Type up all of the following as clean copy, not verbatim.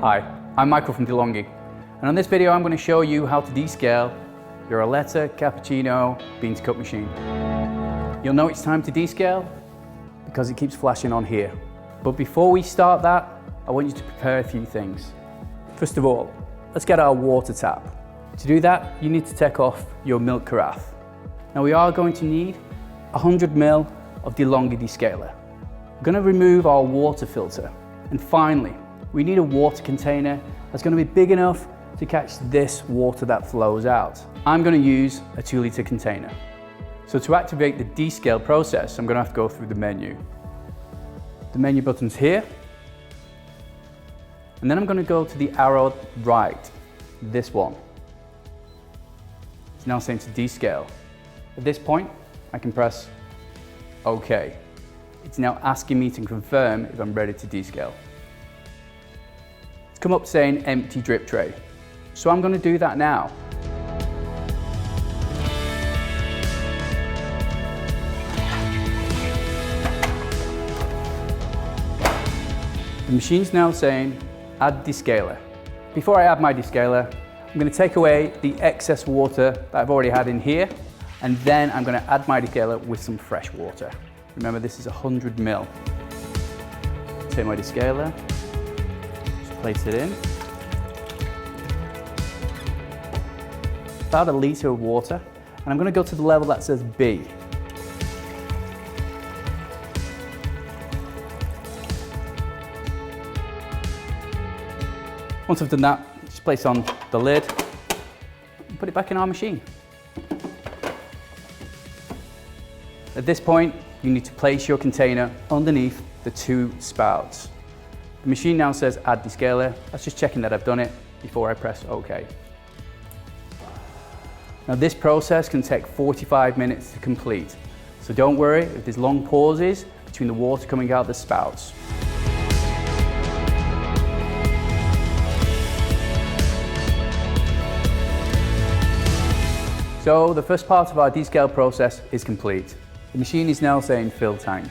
Hi, I'm Michael from DeLonghi, and on this video I'm going to show you how to descale your Eletta Cappuccino bean to cup machine. You'll know it's time to descale because it keeps flashing on here. But before we start that, I want you to prepare a few things. First of all, let's get our water tap. To do that, you need to take off your milk carafe. Now we are going to need 100 ml of DeLonghi descaler. We're going to remove our water filter. And finally, we need a water container that's going to be big enough to catch this water that flows out. I'm going to use a 2-litre container. So to activate the descale process, I'm going to have to go through the menu. The menu button's here. And then I'm going to go to the arrow right, this one. It's now saying to descale. At this point, I can press OK. It's now asking me to confirm if I'm ready to descale. It's come up saying empty drip tray. So I'm going to do that now. The machine's now saying add descaler. Before I add my descaler, I'm going to take away the excess water that I've already had in here, and then I'm going to add my descaler with some fresh water. Remember, this is 100 ml. Take my descaler, just place it in. About a litre of water, and I'm going to go to the level that says B. Once I've done that, just place on the lid and put it back in our machine. At this point, you need to place your container underneath the 2 spouts. The machine now says add descaler. That's just checking that I've done it before I press OK. Now this process can take 45 minutes to complete, so don't worry if there's long pauses between the water coming out of the spouts. So the first part of our descale process is complete. The machine is now saying fill tank,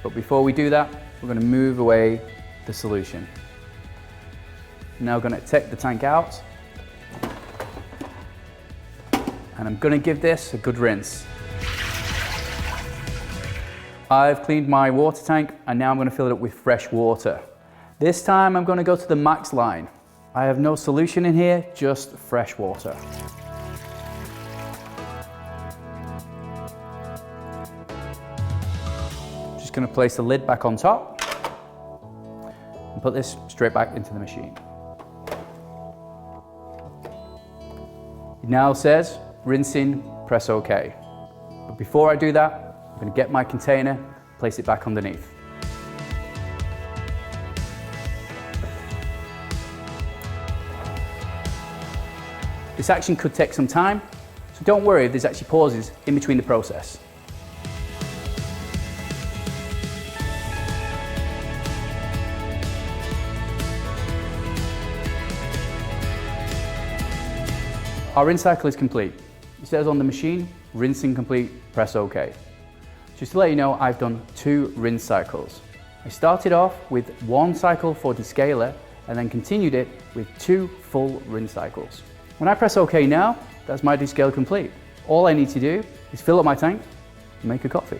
but before we do that, we're going to move away the solution. I'm now going to take the tank out, and I'm going to give this a good rinse. I've cleaned my water tank, and now I'm going to fill it up with fresh water. This time I'm going to go to the max line. I have no solution in here, just fresh water. Going to place the lid back on top and put this straight back into the machine. It now says rinsing, press OK. But before I do that, I'm going to get my container, place it back underneath. This action could take some time, so don't worry if there's actually pauses in between the process. Our rinse cycle is complete. It says on the machine, rinsing complete, press OK. Just to let you know, I've done 2 rinse cycles. I started off with 1 cycle for descaler and then continued it with 2 full rinse cycles. When I press OK now, that's my descale complete. All I need to do is fill up my tank and make a coffee.